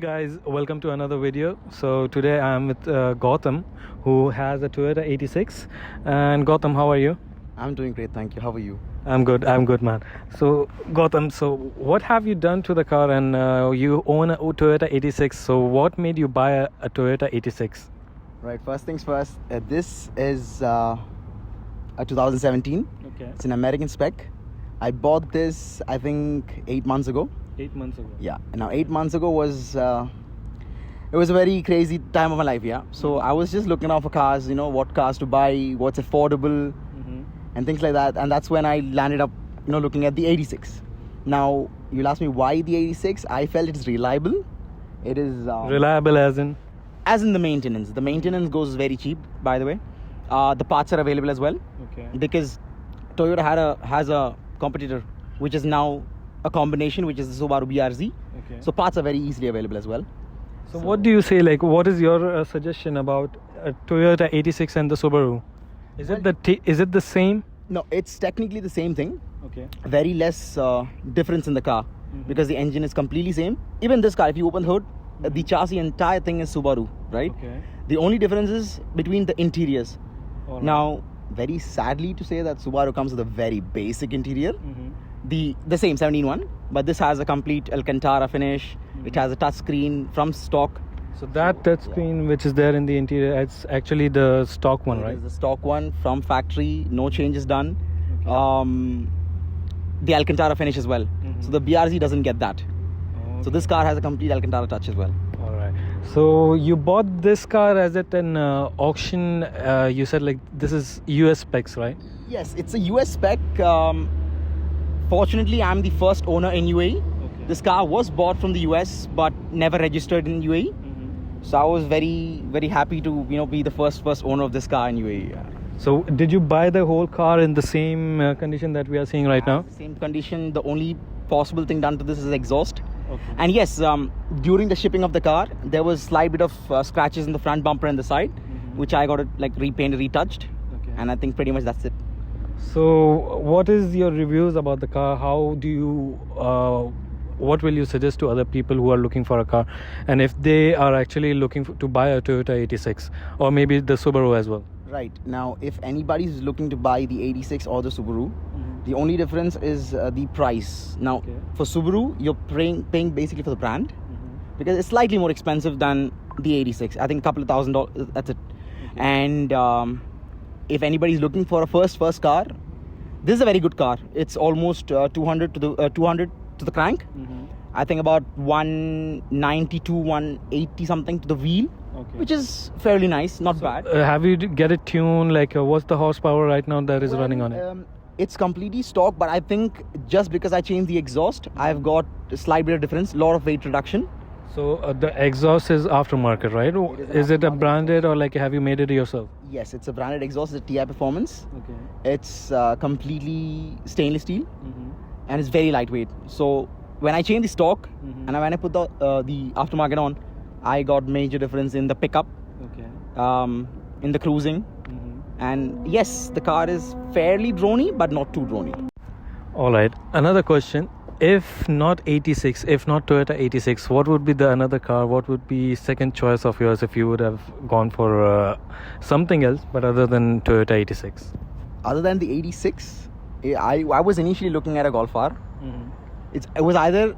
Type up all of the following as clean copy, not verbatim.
guys, welcome to another video. So today I'm with Gautam, who has a Toyota 86. And Gautam, how are you? I'm doing great, thank you. How are you? I'm good, man. So Gautam, what have you done to the car? And you own a Toyota 86. So what made you buy a Toyota 86? Right, first things first, this is a 2017. Okay. It's an American spec. I bought this, I think, 8 months ago. 8 months ago. Yeah. Now, 8 months ago was a very crazy time of my life. Yeah. So I was just looking out for cars. What cars to buy, what's affordable, and things like that. And that's when I landed up, looking at the 86. Now, you'll ask me why the 86. I felt it's reliable. It is reliable as in the maintenance. The maintenance goes very cheap, by the way. The parts are available as well. Okay. Because Toyota has a competitor, which is now a combination, which is the Subaru BRZ. Okay. So parts are very easily available as well. So what do you say? Like, what is your suggestion about a Toyota 86 and the Subaru? Is it the same? No, it's technically the same thing. Okay. Very less difference in the car because the engine is completely same. Even this car, if you open the hood, the chassis, entire thing is Subaru, right? Okay. The only difference is between the interiors. All right. Now, very sadly to say that Subaru comes with a very basic interior. The same 17 one, but this has a complete Alcantara finish. It has a touch screen from stock. So that touchscreen which is there in the interior, it's actually the stock one, right? It is the stock one from factory, no changes done. Okay. The Alcantara finish as well. So the BRZ doesn't get that. Okay. So this car has a complete Alcantara touch as well. All right. So you bought this car as at an auction. You said like this is US specs, right? Yes, it's a US spec. Fortunately, I'm the first owner in UAE. Okay. This car was bought from the US but never registered in UAE. So I was very, very happy to be the first owner of this car in UAE. Yeah. So did you buy the whole car in the same condition that we are seeing right now? Same condition. The only possible thing done to this is exhaust. Okay. And yes, during the shipping of the car, there was slight bit of scratches in the front bumper and the side, which I got it like repainted, retouched. Okay. And I think pretty much that's it. So what is your reviews about the car? How do you what will you suggest to other people who are looking for a car, and if they are actually looking to buy a Toyota 86 or maybe the Subaru as well? Right. Now, if anybody is looking to buy the 86 or the Subaru, the only difference is the price. Now, for Subaru, you're paying basically for the brand because it's slightly more expensive than the 86. I think a couple of $1,000, that's it. Okay. And if anybody's looking for a first car, this is a very good car. It's almost 200 to the crank. I think about 190 to 180 something to the wheel. Okay. Which is fairly nice, not bad. Have you get it tuned? Like, what's the horsepower right now that is running on it? It's completely stock, but I think just because I changed the exhaust, I've got a slight bit of difference, lot of weight reduction. So the exhaust is aftermarket, right? Is it a branded or like have you made it yourself? Yes, it's a branded exhaust. It's a TI Performance. Okay. It's completely stainless steel, and it's very lightweight. So when I changed the stock and when I put the aftermarket on, I got major difference in the pickup, in the cruising, and yes, the car is fairly drony, but not too drony. All right. Another question. If not 86, if not Toyota 86, what would be the another car? What would be second choice of yours if you would have gone for something else, but other than Toyota 86? Other than the 86, I was initially looking at a Golf R. It was either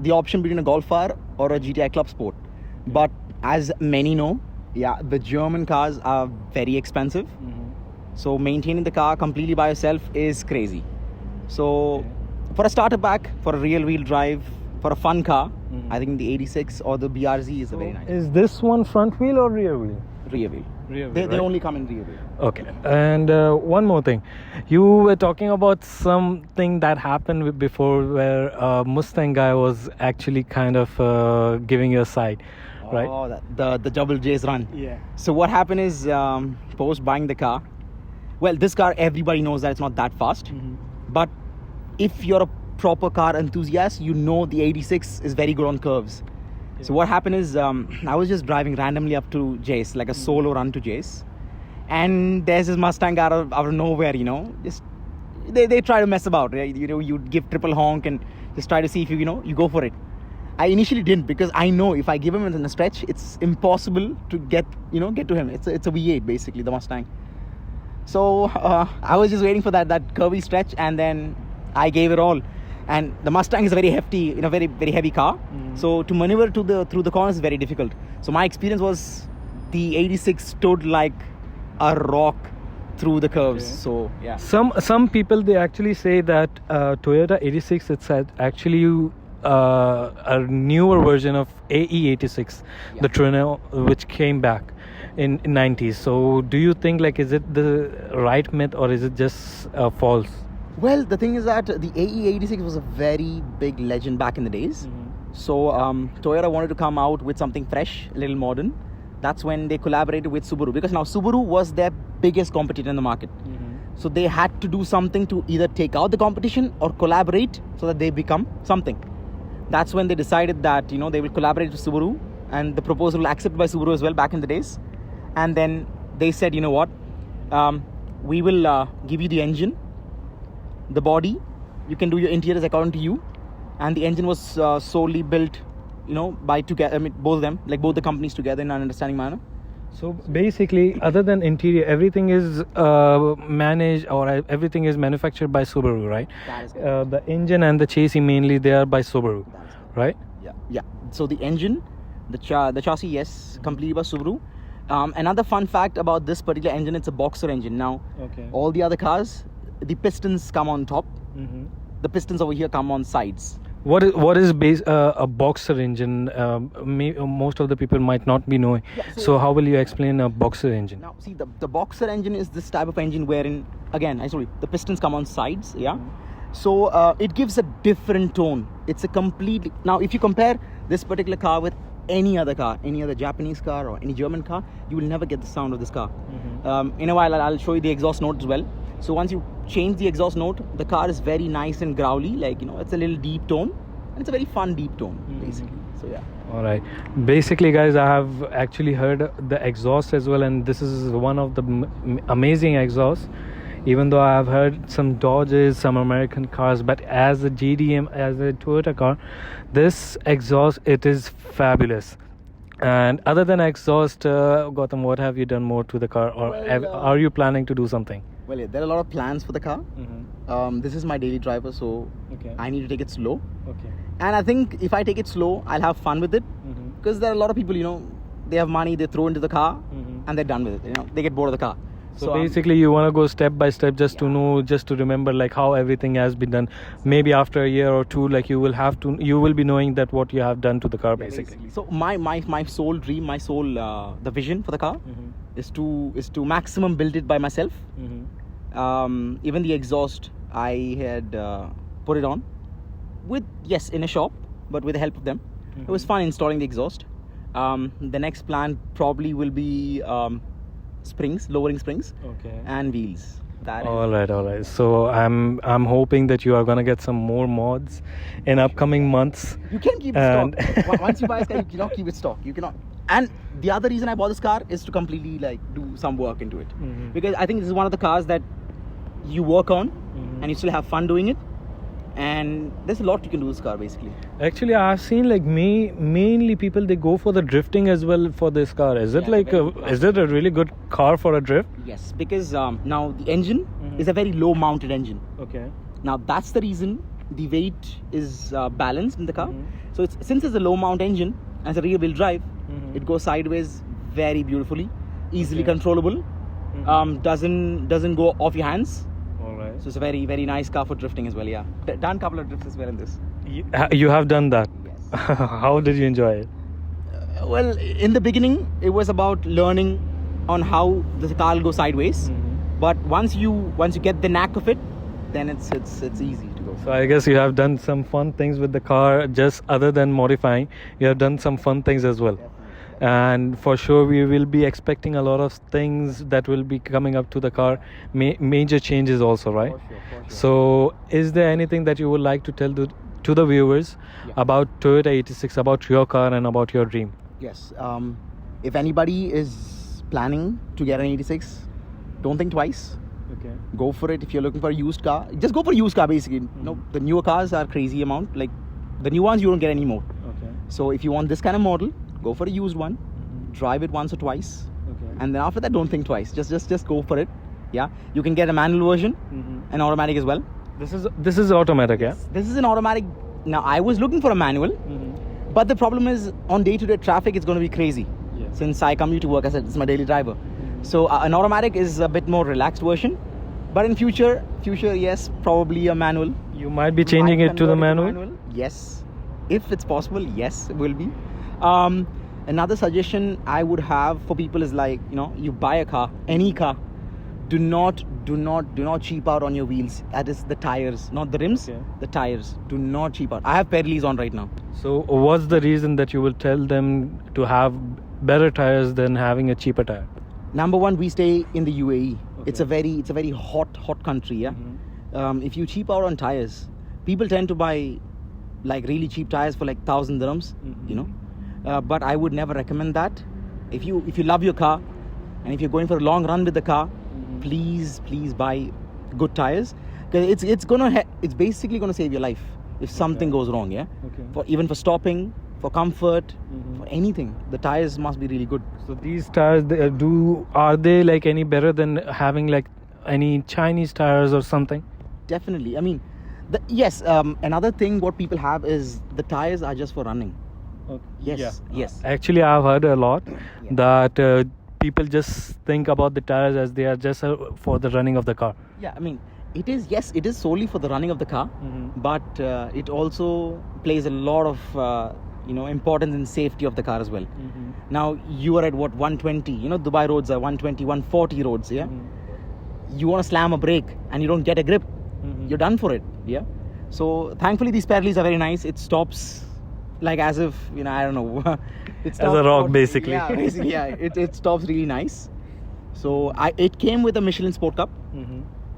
the option between a Golf R or a GTI Club Sport. But as many know, the German cars are very expensive. So maintaining the car completely by yourself is crazy. So for a starter pack, for a real wheel drive, for a fun car, I think the 86 or the BRZ is a very nice. Is this one front wheel or rear wheel? Rear wheel. They only come in rear wheel. Okay. And one more thing. You were talking about something that happened before where a Mustang guy was actually kind of giving you a side, right? Oh, the double J's run. Yeah. So what happened is, post buying the car, well, this car, everybody knows that it's not that fast. But if you're a proper car enthusiast, you know the 86 is very good on curves. So what happened is, I was just driving randomly up to Jace, like a solo run to Jace, and there's this Mustang out of nowhere, just they try to mess about, right? You'd give triple honk and just try to see if you go for it. I initially didn't, because I know if I give him in a stretch, it's impossible to get to him. It's a V8 basically, the Mustang. So I was just waiting for that curvy stretch, and then I gave it all. And the Mustang is a very hefty, very very heavy car. So to maneuver through the corners is very difficult. So my experience was the 86 stood like a rock through the curves. Okay. So yeah. Some people, they actually say that Toyota 86, it's actually a newer version of AE86, the Trino, which came back in 90s. So do you think, like, is it the right myth or is it just false? Well, the thing is that the AE86 was a very big legend back in the days. So Toyota wanted to come out with something fresh, a little modern. That's when they collaborated with Subaru, because now Subaru was their biggest competitor in the market. So they had to do something to either take out the competition or collaborate so that they become something. That's when they decided that they will collaborate with Subaru, and the proposal was accepted by Subaru as well back in the days. And then they said, you know what, we will give you the engine, the body, you can do your interiors according to you. And the engine was solely built by together, both of them, like both the companies together in an understanding manner. So basically, other than interior, everything is managed, or everything is manufactured by Subaru, right? That is correct. The engine and the chassis mainly, they are by Subaru, right? Yeah. So the engine, the chassis, yes, completely by Subaru. Another fun fact about this particular engine, it's a boxer engine. Now, all the other cars, the pistons come on top. The pistons over here come on sides. What is a boxer engine? Most of the people might not be knowing. So how will you explain a boxer engine? Now, see, the boxer engine is this type of engine wherein, again, I told you, the pistons come on sides, yeah? So it gives a different tone. It's a completely... Now, if you compare this particular car with any other car, any other Japanese car or any German car, you will never get the sound of this car. In a while, I'll show you the exhaust note as well. So once you change the exhaust note, the car is very nice and growly, like, it's a little deep tone, and it's a very fun deep tone, basically. So yeah. All right. Basically, guys, I have actually heard the exhaust as well, and this is one of the amazing exhausts. Even though I have heard some Dodges, some American cars, but as a GDM, as a Toyota car, this exhaust, it is fabulous. And other than exhaust, Gautam, what have you done more to the car, or are you planning to do something? Well, yeah, there are a lot of plans for the car. This is my daily driver, so I need to take it slow. And I think if I take it slow, I'll have fun with it. Because there are a lot of people, they have money, they throw into the car, and they're done with it. They get bored of the car. So basically, you want to go step by step, just to know, just to remember, like, how everything has been done. Maybe after a year or two, like, you will be knowing that what you have done to the car, basically. So my sole dream, my sole the vision for the car is to maximum build it by myself. Even the exhaust, I had put it on in a shop, but with the help of them. It was fun installing the exhaust. The next plan probably will be springs, lowering springs, and wheels. All right. So I'm hoping that you are gonna get some more mods in upcoming months. You can keep it stock. Once you buy a car, you cannot keep it stock. You cannot. And the other reason I bought this car is to completely do some work into it, because I think this is one of the cars that you work on and you still have fun doing it. And there's a lot you can do with this car, basically. Actually, I've seen, like, mainly people, they go for the drifting as well for this car. Is it is it a really good car for a drift? Yes, because now the engine is a very low mounted engine. Now that's the reason the weight is balanced in the car. So since it's a low mount engine and it's a rear wheel drive, it goes sideways very beautifully, easily controllable. Doesn't go off your hands. So it's a very, very nice car for drifting as well, yeah. Done a couple of drifts as well in this. You have done that? Yes. How did you enjoy it? Well, in the beginning, it was about learning on how the car will go sideways. But once you get the knack of it, then it's easy to go. So I guess you have done some fun things with the car, just other than modifying. You have done some fun things as well. Definitely. And for sure we will be expecting a lot of things that will be coming up to the car, major changes also, right? For sure. So is there anything that you would like to tell to the viewers about Toyota 86, about your car and about your dream? Yes. If anybody is planning to get an 86, don't think twice. Go for it. If you're looking for a used car, just go for a used car, basically. The newer cars are crazy amount. Like, the new ones you don't get anymore. So if you want this kind of model, go for a used one, drive it once or twice, and then after that, don't think twice. Just go for it. Yeah, you can get a manual version, and automatic as well. This is automatic, yeah. This is an automatic. Now I was looking for a manual, but the problem is on day-to-day traffic, it's going to be crazy. Since I commute to work, I said it's my daily driver. So an automatic is a bit more relaxed version, but in future, yes, probably a manual. You might be changing it to the manual. Yes, if it's possible, yes, it will be. Another suggestion I would have for people is like, you buy a car, any car, do not cheap out on your wheels. That is the tires, not the rims. The tires. Do not cheap out. I have Pirellis on right now. So what's the reason that you will tell them to have better tires than having a cheaper tire? Number one, we stay in the UAE. It's a very hot country. Yeah. If you cheap out on tires, people tend to buy like really cheap tires for like 1,000 dirhams. But I would never recommend that. If you love your car, and if you're going for a long run with the car, please buy good tires, because it's basically gonna save your life if something goes wrong. Yeah. Even for stopping, for comfort, for anything, the tires must be really good. So these tires, are they like any better than having like any Chinese tires or something? Definitely. I mean, yes. Another thing what people have is the tires are just for running. Yes. Actually, I've heard a lot that people just think about the tires as they are just for the running of the car. Yeah, I mean, it is solely for the running of the car, but it also plays a lot of importance in safety of the car as well. Now you are at what, 120? Dubai roads are 120, 140 roads. Yeah, you want to slam a brake and you don't get a grip, you're done for it. Yeah, so thankfully these Pirellis are very nice. It stops like as if I don't know. As a rock, basically. Yeah, basically, yeah. It stops really nice. So it came with a Michelin Sport Cup,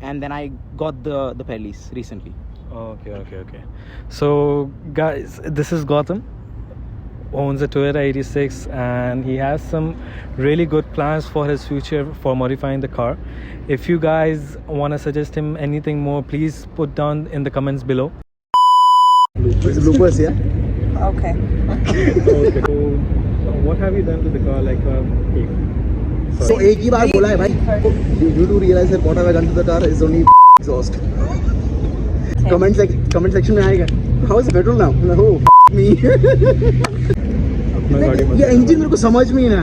and then I got the Pirellis recently. Okay. So guys, this is Gautam, owns a Toyota 86, and he has some really good plans for his future for modifying the car. If you guys want to suggest him anything more, please put down in the comments below. Bloopers, yeah. Okay. So what have you done to the car? Like, So एक ही बार बोला है भाई. You do realize that what have I done to the car is only exhaust. Comment section में आएगा. How is the petrol now? Oh, me. ये engine मेरे को समझ में ही ना.